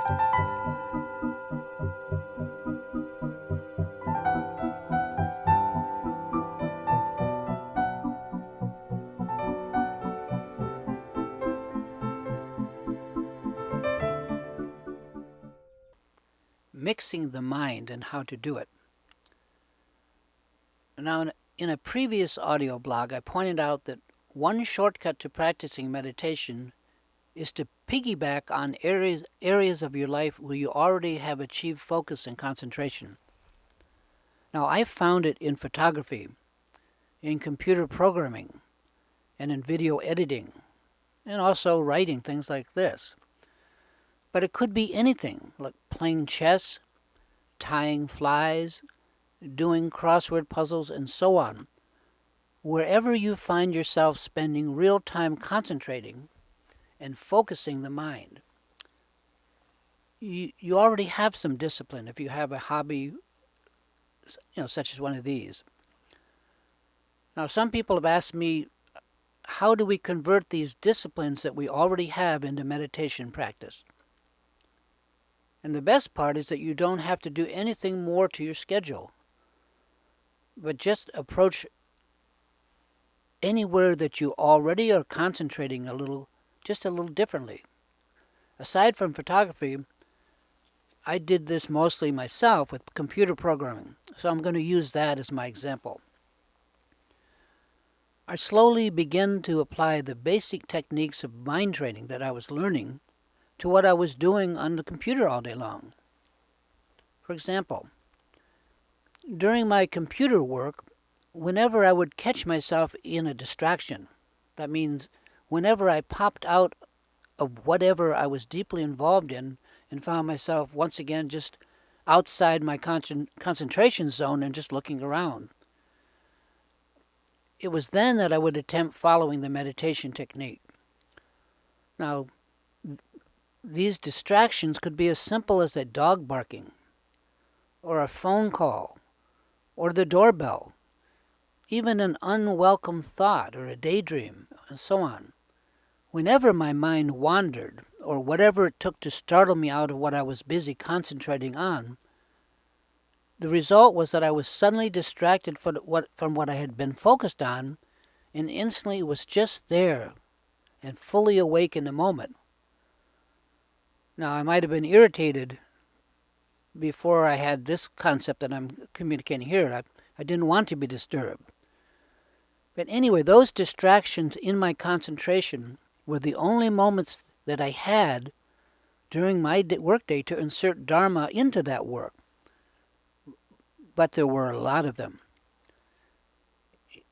Mixing the mind and how to do it. Now, in a previous audio blog, I pointed out that one shortcut to practicing meditation is to piggyback on areas of your life where you already have achieved focus and concentration. Now, I found it in photography, in computer programming, and in video editing, and also writing things like this. But it could be anything, like playing chess, tying flies, doing crossword puzzles, and so on. Wherever you find yourself spending real time concentrating and focusing the mind, you already have some discipline if you have a hobby, such as one of these. Now, some people have asked me, how do we convert these disciplines that we already have into meditation practice? And the best part is that you don't have to do anything more to your schedule, but just approach anywhere that you already are concentrating just a little differently. Aside from photography, I did this mostly myself with computer programming, so I'm going to use that as my example. I slowly began to apply the basic techniques of mind training that I was learning to what I was doing on the computer all day long. For example, during my computer work, whenever I would catch myself in a distraction, that means whenever I popped out of whatever I was deeply involved in and found myself once again just outside my concentration zone and just looking around, it was then that I would attempt following the meditation technique. Now, these distractions could be as simple as a dog barking, or a phone call, or the doorbell, even an unwelcome thought or a daydream, and so on. Whenever my mind wandered, or whatever it took to startle me out of what I was busy concentrating on, the result was that I was suddenly distracted from what I had been focused on, and instantly was just there and fully awake in the moment. Now, I might have been irritated before I had this concept that I'm communicating here. I didn't want to be disturbed. But anyway, those distractions in my concentration were the only moments that I had during my workday to insert Dharma into that work. But there were a lot of them.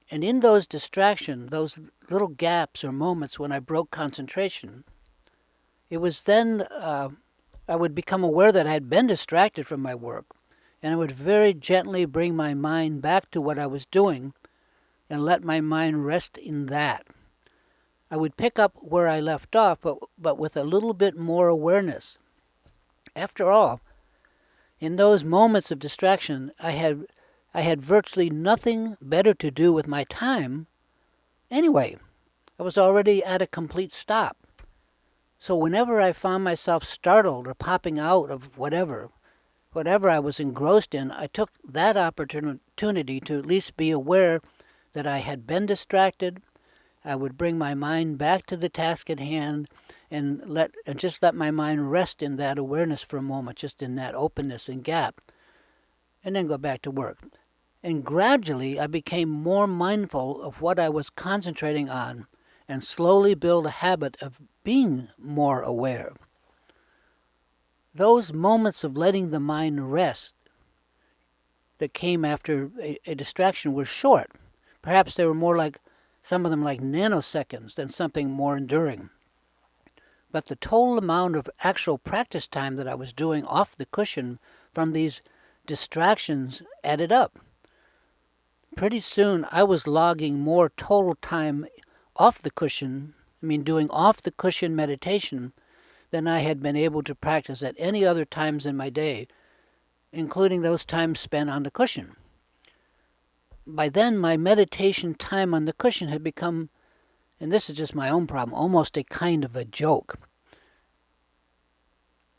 And in those distractions, those little gaps or moments when I broke concentration, it was then I would become aware that I had been distracted from my work, and I would very gently bring my mind back to what I was doing and let my mind rest in that. I would pick up where I left off, but with a little bit more awareness. After all, in those moments of distraction, I had virtually nothing better to do with my time anyway. I was already at a complete stop. So whenever I found myself startled or popping out of whatever I was engrossed in, I took that opportunity to at least be aware that I had been distracted. I would bring my mind back to the task at hand and just let my mind rest in that awareness for a moment, just in that openness and gap, and then go back to work. And gradually I became more mindful of what I was concentrating on and slowly build a habit of being more aware. Those moments of letting the mind rest that came after a distraction were short. Perhaps they were more like, some of them like nanoseconds than something more enduring. But the total amount of actual practice time that I was doing off the cushion from these distractions added up. Pretty soon I was logging more total time off the cushion, doing off-the-cushion meditation than I had been able to practice at any other times in my day, including those times spent on the cushion. By then, my meditation time on the cushion had become, and this is just my own problem, almost a kind of a joke.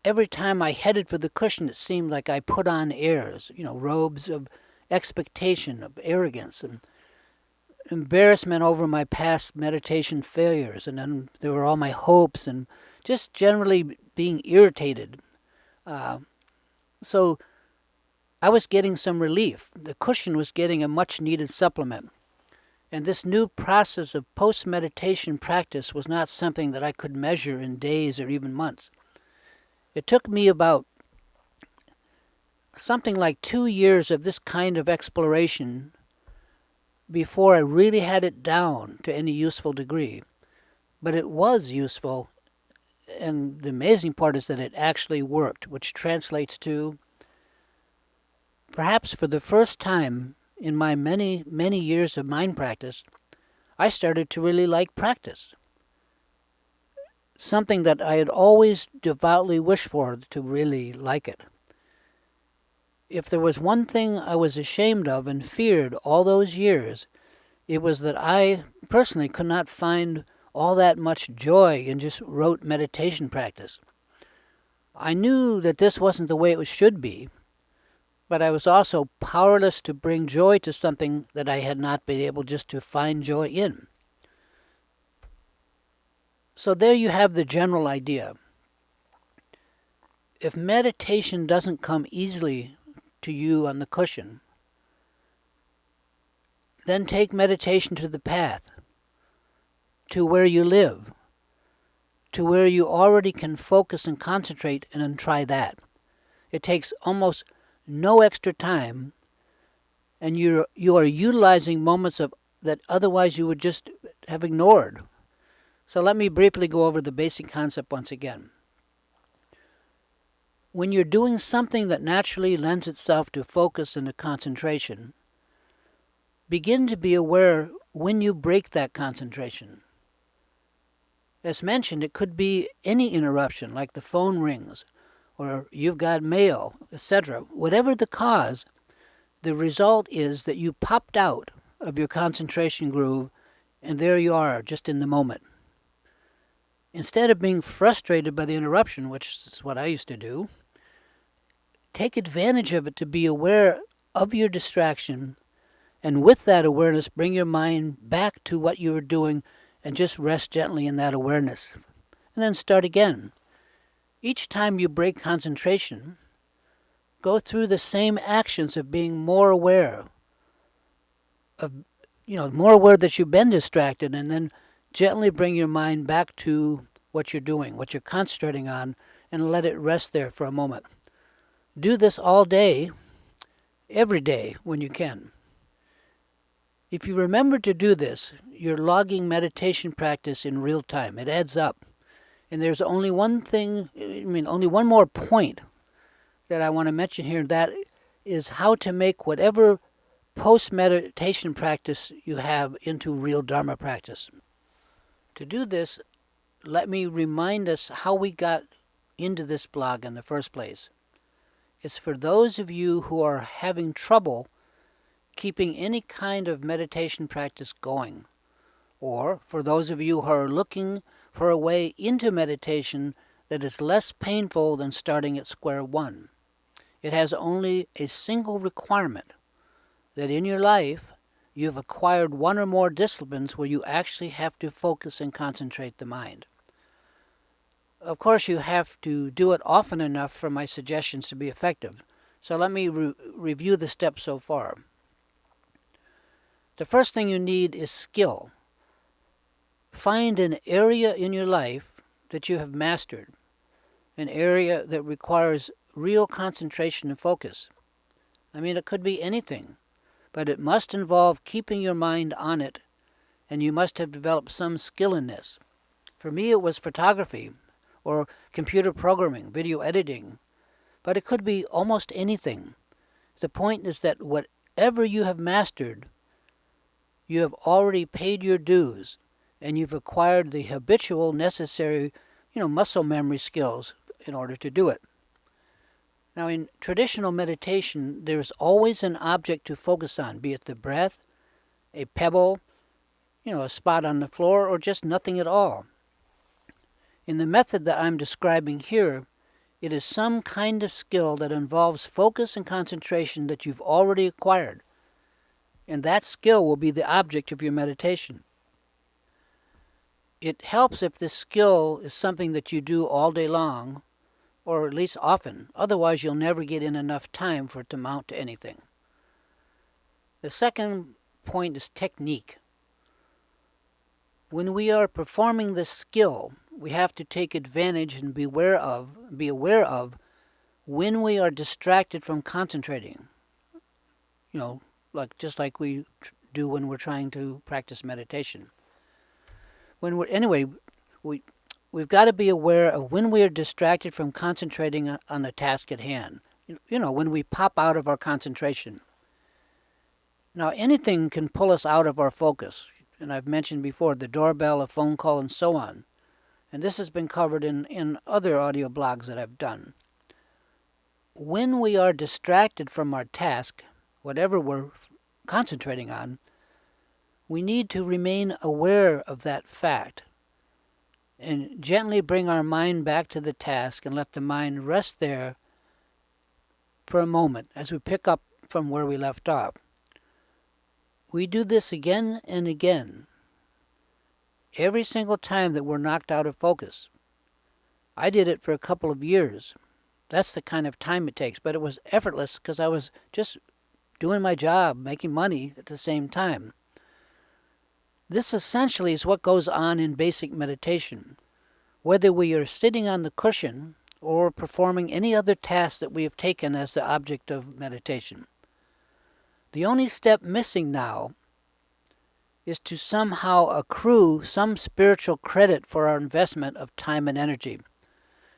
every time I headed for the cushion, it seemed like I put on airs, robes of expectation, of arrogance, and embarrassment over my past meditation failures. And then there were all my hopes and just generally being irritated. So I was getting some relief. The cushion was getting a much-needed supplement. And this new process of post-meditation practice was not something that I could measure in days or even months. It took me about something like 2 years of this kind of exploration before I really had it down to any useful degree. But it was useful, and the amazing part is that it actually worked, which translates to, perhaps for the first time in my many, many years of mind practice, I started to really like practice. Something that I had always devoutly wished for, to really like it. If there was one thing I was ashamed of and feared all those years, it was that I personally could not find all that much joy in just rote meditation practice. I knew that this wasn't the way it should be, but I was also powerless to bring joy to something that I had not been able just to find joy in. So there you have the general idea. If meditation doesn't come easily to you on the cushion, then take meditation to the path, to where you live, to where you already can focus and concentrate, and then try that. It takes almost no extra time, and you are utilizing moments that otherwise you would just have ignored. So let me briefly go over the basic concept once again. When you're doing something that naturally lends itself to focus and to concentration, begin to be aware when you break that concentration. As mentioned, it could be any interruption, like the phone rings, or you've got mail, etc. Whatever the cause, the result is that you popped out of your concentration groove, and there you are, just in the moment. Instead of being frustrated by the interruption, which is what I used to do, take advantage of it to be aware of your distraction, and with that awareness, bring your mind back to what you were doing and just rest gently in that awareness. And then start again. Each time you break concentration, go through the same actions of being more aware more aware that you've been distracted, and then gently bring your mind back to what you're doing, what you're concentrating on, and let it rest there for a moment. Do this all day, every day when you can. If you remember to do this, you're logging meditation practice in real time. It adds up. And there's only one more point that I want to mention here, that is how to make whatever post-meditation practice you have into real Dharma practice. To do this, let me remind us how we got into this blog in the first place. It's for those of you who are having trouble keeping any kind of meditation practice going, or for those of you who are looking for a way into meditation that is less painful than starting at square one. It has only a single requirement, that in your life you've acquired one or more disciplines where you actually have to focus and concentrate the mind. Of course, you have to do it often enough for my suggestions to be effective. So let me review the steps so far. The first thing you need is skill. Find an area in your life that you have mastered, an area that requires real concentration and focus. It could be anything, but it must involve keeping your mind on it, and you must have developed some skill in this. For me, it was photography, or computer programming, video editing, but it could be almost anything. The point is that whatever you have mastered, you have already paid your dues, and you've acquired the habitual necessary, muscle memory skills in order to do it. Now, in traditional meditation, there's always an object to focus on, be it the breath, a pebble, a spot on the floor, or just nothing at all. In the method that I'm describing here, It is some kind of skill that involves focus and concentration that you've already acquired. And that skill will be the object of your meditation. It helps if this skill is something that you do all day long, or at least often. Otherwise, you'll never get in enough time for it to amount to anything. The second point is technique. When we are performing this skill, we have to take advantage and be aware of when we are distracted from concentrating. Just like we do when we're trying to practice meditation. We've got to be aware of when we are distracted from concentrating on the task at hand. When we pop out of our concentration. Now, anything can pull us out of our focus. And I've mentioned before, the doorbell, a phone call, and so on. And this has been covered in other audio blogs that I've done. When we are distracted from our task, whatever we're concentrating on, we need to remain aware of that fact and gently bring our mind back to the task and let the mind rest there for a moment as we pick up from where we left off. We do this again and again, every single time that we're knocked out of focus. I did it for a couple of years. That's the kind of time it takes, but it was effortless because I was just doing my job, making money at the same time. This essentially is what goes on in basic meditation. Whether we are sitting on the cushion or performing any other task that we have taken as the object of meditation. The only step missing now is to somehow accrue some spiritual credit for our investment of time and energy.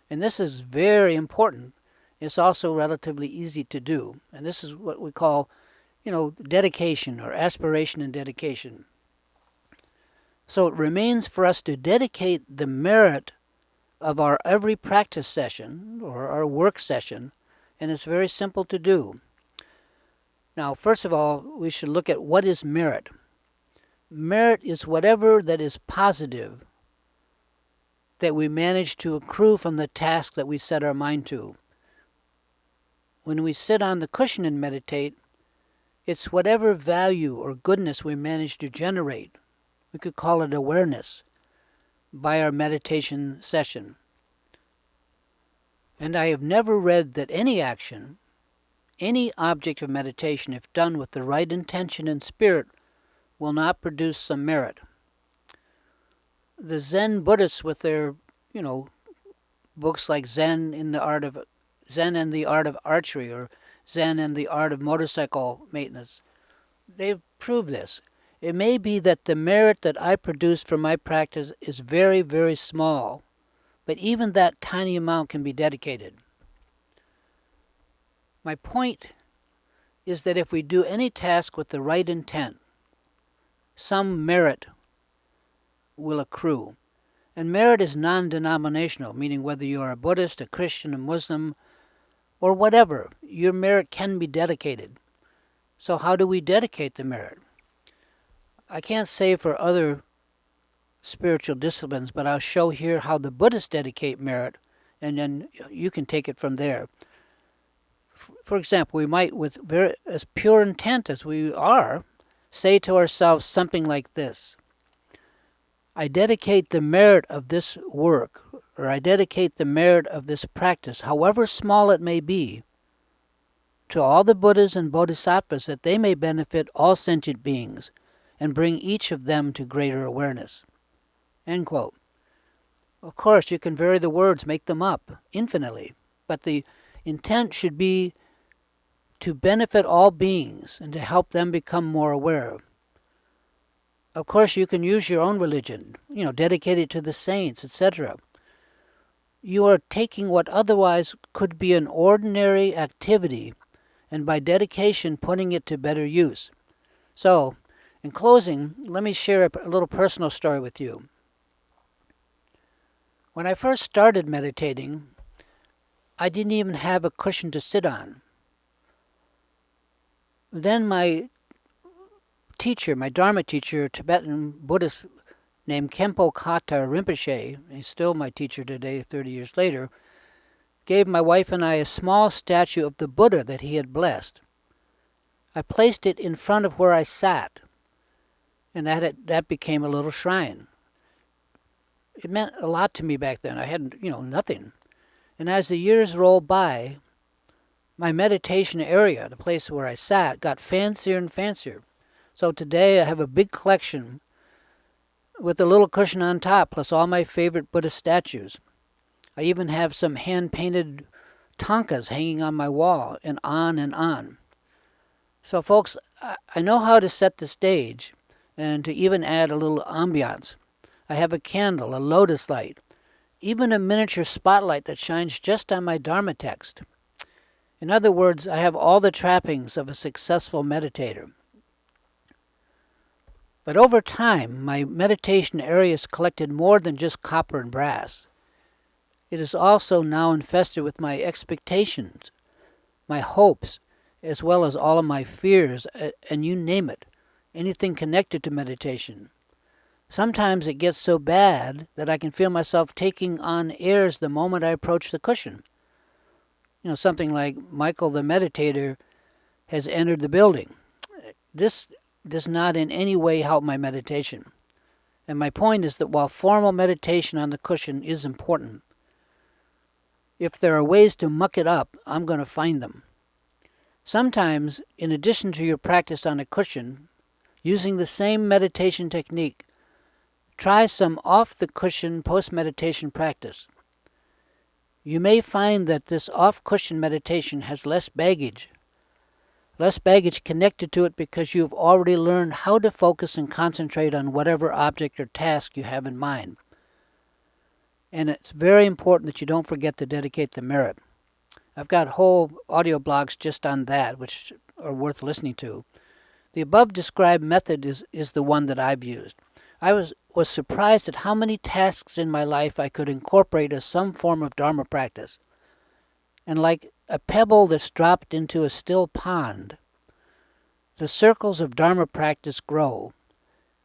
And this is very important. It's also relatively easy to do. And this is what we call, dedication or aspiration and dedication. So it remains for us to dedicate the merit of our every practice session or our work session, and it's very simple to do. Now, first of all, we should look at what is merit. Merit is whatever that is positive that we manage to accrue from the task that we set our mind to. When we sit on the cushion and meditate, it's whatever value or goodness we manage to generate. We could call it awareness by our meditation session. And I have never read that any action, any object of meditation, if done with the right intention and spirit, will not produce some merit. The Zen Buddhists with their, books like Zen and the Art of Archery or Zen and the Art of Motorcycle Maintenance, they've proved this. It may be that the merit that I produce from my practice is very, very small, but even that tiny amount can be dedicated. My point is that if we do any task with the right intent, some merit will accrue. And merit is non-denominational, meaning whether you are a Buddhist, a Christian, a Muslim, or whatever, your merit can be dedicated. So how do we dedicate the merit? I can't say for other spiritual disciplines, but I'll show here how the Buddhists dedicate merit, and then you can take it from there. For example, we might, with as pure intent as we are, say to ourselves something like this: I dedicate the merit of this work, or I dedicate the merit of this practice, however small it may be, to all the Buddhas and Bodhisattvas, that they may benefit all sentient beings and bring each of them to greater awareness. End quote. Of course, you can vary the words, make them up infinitely, but the intent should be to benefit all beings and to help them become more aware. Of course, you can use your own religion, dedicated to the saints, etc. You are taking what otherwise could be an ordinary activity and by dedication putting it to better use. So, in closing, let me share a little personal story with you. When I first started meditating, I didn't even have a cushion to sit on. Then my teacher, my Dharma teacher, Tibetan Buddhist named Khenpo Kata Rinpoche, he's still my teacher today, 30 years later, gave my wife and I a small statue of the Buddha that he had blessed. I placed it in front of where I sat, and that became a little shrine. It meant a lot to me back then. I had, nothing. And as the years rolled by, my meditation area, the place where I sat, got fancier and fancier. So today I have a big collection with a little cushion on top, plus all my favorite Buddhist statues. I even have some hand-painted tankas hanging on my wall, and on and on. So folks, I know how to set the stage and to even add a little ambiance. I have a candle, a lotus light, even a miniature spotlight that shines just on my Dharma text. In other words, I have all the trappings of a successful meditator. But over time, my meditation area has collected more than just copper and brass. It is also now infested with my expectations, my hopes, as well as all of my fears, and you name it, anything connected to meditation. Sometimes it gets so bad that I can feel myself taking on airs the moment I approach the cushion. Something like Michael the meditator has entered the building. This does not in any way help my meditation. And my point is that while formal meditation on the cushion is important, if there are ways to muck it up, I'm going to find them. Sometimes, in addition to your practice on a cushion, using the same meditation technique, try some off-the-cushion post-meditation practice. You may find that this off-cushion meditation has less baggage connected to it because you've already learned how to focus and concentrate on whatever object or task you have in mind. And it's very important that you don't forget to dedicate the merit. I've got whole audio blogs just on that, which are worth listening to. The above described method is the one that I've used. I was surprised at how many tasks in my life I could incorporate as some form of Dharma practice. And like a pebble that's dropped into a still pond, the circles of Dharma practice grow.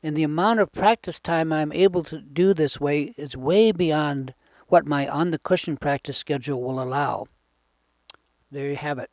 And the amount of practice time I'm able to do this way is way beyond what my on-the-cushion practice schedule will allow. There you have it.